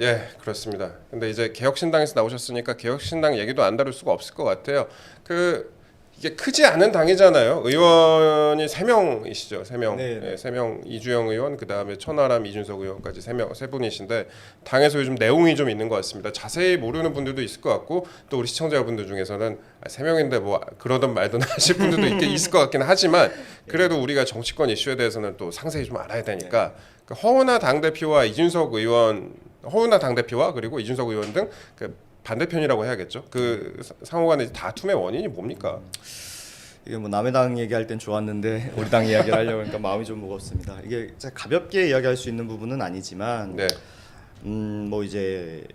예, 그렇습니다. 근데 이제 개혁신당에서 나오셨으니까 개혁신당 얘기도 안 다룰 수가 없을 것 같아요. 이게 크지 않은 당이잖아요. 의원이 3명이시죠. 3명. 네, 네. 예, 3명. 이주영 의원, 그다음에 천하람, 이준석 의원까지 3분이신데 당에서 요즘 내용이 좀 있는 것 같습니다. 자세히 모르는 분들도 있을 것 같고 또 우리 시청자분들 중에서는 3명인데 뭐 그러던 말던 하실 분들도 있을 것 같긴 하지만 그래도 우리가 정치권 이슈에 대해서는 또 상세히 좀 알아야 되니까 허은하 당대표와 이준석 의원 허은하 당대표와 그리고 이준석 의원 등 반대편이라고 해야겠죠. 상호간의 다툼의 원인이 뭡니까? 이게 뭐 남의 당 얘기할 땐 좋았는데 우리 당 이야기를 하려고 하니까 마음이 좀 무겁습니다. 이게 가볍게 이야기할 수 있는 부분은 아니지만, 네. 뭐 이제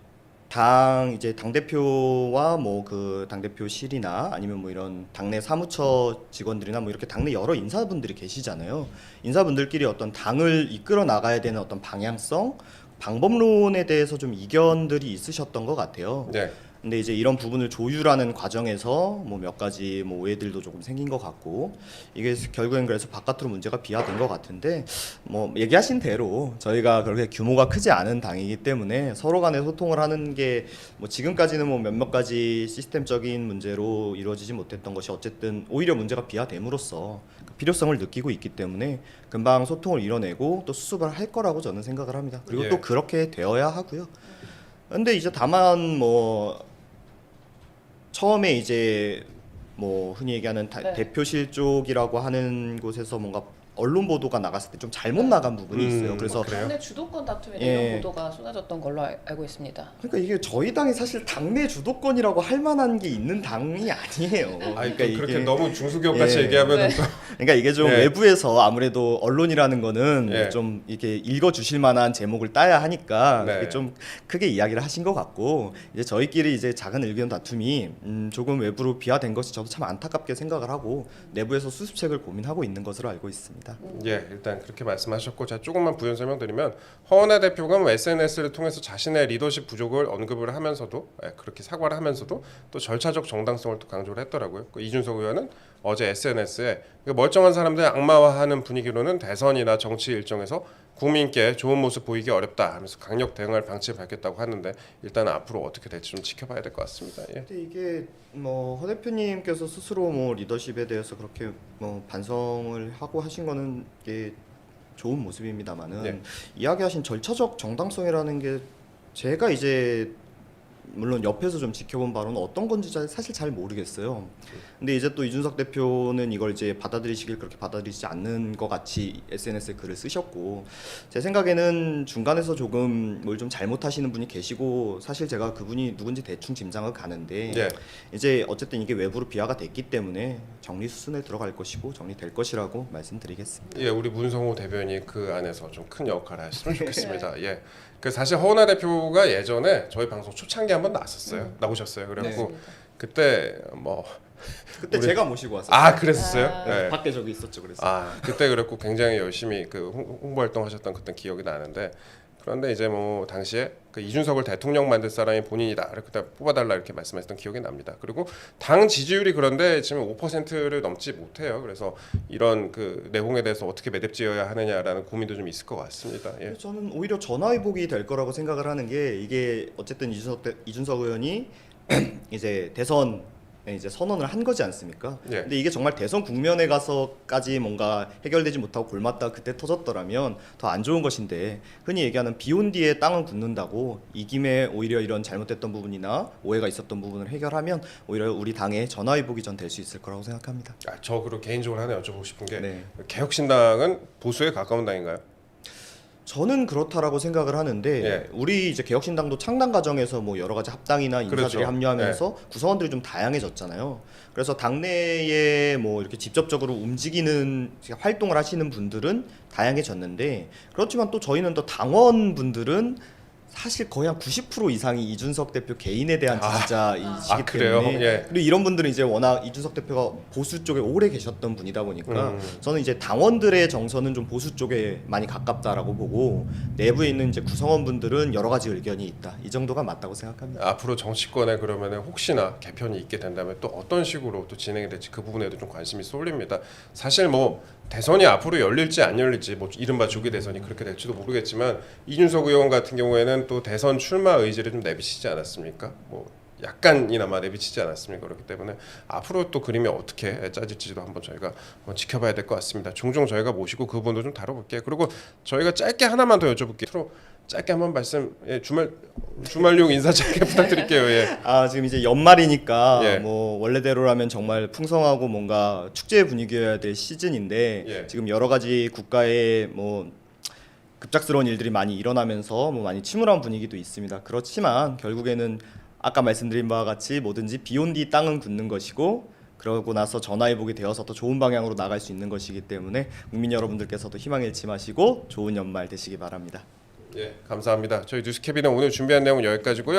당 대표와 뭐 그 당 대표실이나 아니면 뭐 이런 당내 사무처 직원들이나 뭐 이렇게 당내 여러 인사분들이 계시잖아요. 인사분들끼리 어떤 당을 이끌어 나가야 되는 어떤 방향성, 방법론에 대해서 좀 이견들이 있으셨던 것 같아요. 네. 근데 이제 이런 부분을 조율하는 과정에서 뭐 몇 가지 뭐 오해들도 조금 생긴 것 같고, 이게 결국엔 그래서 바깥으로 문제가 비화된 것 같은데, 뭐 얘기하신 대로 저희가 그렇게 규모가 크지 않은 당이기 때문에 서로 간에 소통을 하는 게 뭐 지금까지는 뭐 몇몇 가지 시스템적인 문제로 이루어지지 못했던 것이 어쨌든 오히려 문제가 비화됨으로써 그 필요성을 느끼고 있기 때문에 금방 소통을 이뤄내고 또 수습을 할 거라고 저는 생각을 합니다. 그리고 예. 또 그렇게 되어야 하고요. 근데 이제 다만 뭐 처음에 이제 뭐 흔히 얘기하는 네. 대표실 쪽이라고 하는 곳에서 뭔가 언론 보도가 나갔을 때 좀 잘못 나간 부분이 있어요. 그래서 그래요? 당내 주도권 다툼에 예. 대한 보도가 쏟아졌던 걸로 알고 있습니다. 그러니까 이게 저희 당이 사실 당내 주도권이라고 할 만한 게 있는 당이 아니에요. 아니 그러니까 또 그렇게 이게 너무 중수교같이 예. 얘기하면 네. 또 그러니까 이게 좀 예. 외부에서 아무래도 언론이라는 거는 예. 좀 이렇게 읽어주실 만한 제목을 따야 하니까 네. 그게 좀 크게 이야기를 하신 것 같고, 이제 저희끼리 이제 작은 의견 다툼이 조금 외부로 비화된 것이 저도 참 안타깝게 생각을 하고 내부에서 수습책을 고민하고 있는 것으로 알고 있습니다. 예, 일단 그렇게 말씀하셨고 제가 조금만 부연 설명드리면 허은하 대표가 뭐 SNS를 통해서 자신의 리더십 부족을 언급을 하면서도 그렇게 사과를 하면서도 또 절차적 정당성을 또 강조를 했더라고요. 이준석 의원은 어제 SNS에 멀쩡한 사람들 악마화하는 분위기로는 대선이나 정치 일정에서 국민께 좋은 모습 보이기 어렵다 하면서 강력 대응할 방침을 밝혔다고 하는데 일단 앞으로 어떻게 될지 좀 지켜봐야 될 것 같습니다. 예. 근데 이게 뭐 허 대표님께서 스스로 뭐 리더십에 대해서 그렇게 뭐 반성을 하고 하신 거는 이게 좋은 모습입니다만은 네. 이야기하신 절차적 정당성이라는 게 제가 이제 물론 옆에서 좀 지켜본 바로는 어떤 건지 사실 잘 모르겠어요. 근데 이제 또 이준석 대표는 이걸 이제 받아들이시길 그렇게 받아들이지 않는 것 같이 SNS에 글을 쓰셨고, 제 생각에는 중간에서 조금 뭘 좀 잘못하시는 분이 계시고, 사실 제가 그분이 누군지 대충 짐작은 가는데 예. 이제 어쨌든 이게 외부로 비화가 됐기 때문에 정리 수순에 들어갈 것이고 정리될 것이라고 말씀드리겠습니다. 예, 우리 문성호 대변인 그 안에서 좀 큰 역할을 하셨으면 좋겠습니다. 예. 사실 허은하 대표가 예전에 저희 방송 초창기 한번 나오셨어요. 그래갖고 맞습니다. 그때 뭐 그때 우리- 제가 모시고 왔어요. 그랬었어요. 아. 예. 밖에 저기 있었죠, 그래서. 그때 그랬고 굉장히 열심히 홍보 활동하셨던 그때 기억이 나는데 그런데 이제 뭐 당시에 이준석을 대통령 만들 사람이 본인이다. 그때 뽑아달라 이렇게 말씀하셨던 기억이 납니다. 그리고 당 지지율이 그런데 지금 5%를 넘지 못해요. 그래서 이런 내용에 대해서 어떻게 매듭지어야 하느냐라는 고민도 좀 있을 것 같습니다. 예. 저는 오히려 전화위복이 될 거라고 생각을 하는 게, 이게 어쨌든 이준석 의원이 이제 대선 이제 선언을 한 거지 않습니까? 예. 근데 이게 정말 대선 국면에 가서까지 뭔가 해결되지 못하고 골맞다 그때 터졌더라면 더 안 좋은 것인데, 흔히 얘기하는 비온 뒤에 땅은 굳는다고 이 김에 오히려 이런 잘못됐던 부분이나 오해가 있었던 부분을 해결하면 오히려 우리 당의 전화위복이 전 될 수 있을 거라고 생각합니다. 저 그리고 개인적으로 하나 여쭤보고 싶은 게 네. 개혁신당은 보수에 가까운 당인가요? 저는 그렇다라고 생각을 하는데, 예. 우리 이제 개혁신당도 창당 과정에서 뭐 여러 가지 합당이나 인사들이 그렇죠. 합류하면서 구성원들이 좀 다양해졌잖아요. 그래서 당내에 뭐 이렇게 직접적으로 움직이는 활동을 하시는 분들은 다양해졌는데, 그렇지만 또 저희는 또 당원분들은 사실 거의 한 90% 이상이 이준석 대표 개인에 대한 지지자이시기 그래요? 때문에 예. 그리고 이런 분들은 이제 워낙 이준석 대표가 보수 쪽에 오래 계셨던 분이다 보니까 저는 이제 당원들의 정서는 좀 보수 쪽에 많이 가깝다라고 보고, 내부에 있는 이제 구성원분들은 여러 가지 의견이 있다, 이 정도가 맞다고 생각합니다. 앞으로 정치권에 그러면 혹시나 개편이 있게 된다면 또 어떤 식으로 또 진행이 될지 그 부분에도 좀 관심이 쏠립니다. 사실 뭐 대선이 앞으로 열릴지 안 열릴지 뭐 이른바 조기 대선이 그렇게 될지도 모르겠지만 이준석 의원 같은 경우에는 또 대선 출마 의지를 좀 내비치지 않았습니까? 뭐 약간이나마 내비치지 않았습니까? 그렇기 때문에 앞으로 또 그림이 어떻게 짜질지도 한번 저희가 지켜봐야 될 것 같습니다. 종종 저희가 모시고 그 부분도 좀 다뤄볼게요. 그리고 저희가 짧게 하나만 더 여쭤볼게요. 서로 짧게 한번 말씀 주말용 인사 짧게 부탁드릴게요. 예. 지금 이제 연말이니까 예. 뭐 원래대로라면 정말 풍성하고 뭔가 축제 분위기여야 될 시즌인데 예. 지금 여러 가지 국가의 뭐 급작스러운 일들이 많이 일어나면서 뭐 많이 침울한 분위기도 있습니다. 그렇지만 결국에는 아까 말씀드린 바와 같이 뭐든지 비온 뒤 땅은 굳는 것이고 그러고 나서 전화해보게 되어서 더 좋은 방향으로 나갈 수 있는 것이기 때문에 국민 여러분들께서도 희망 잃지 마시고 좋은 연말 되시기 바랍니다. 예, 감사합니다. 저희 뉴스캐비는 오늘 준비한 내용은 여기까지고요.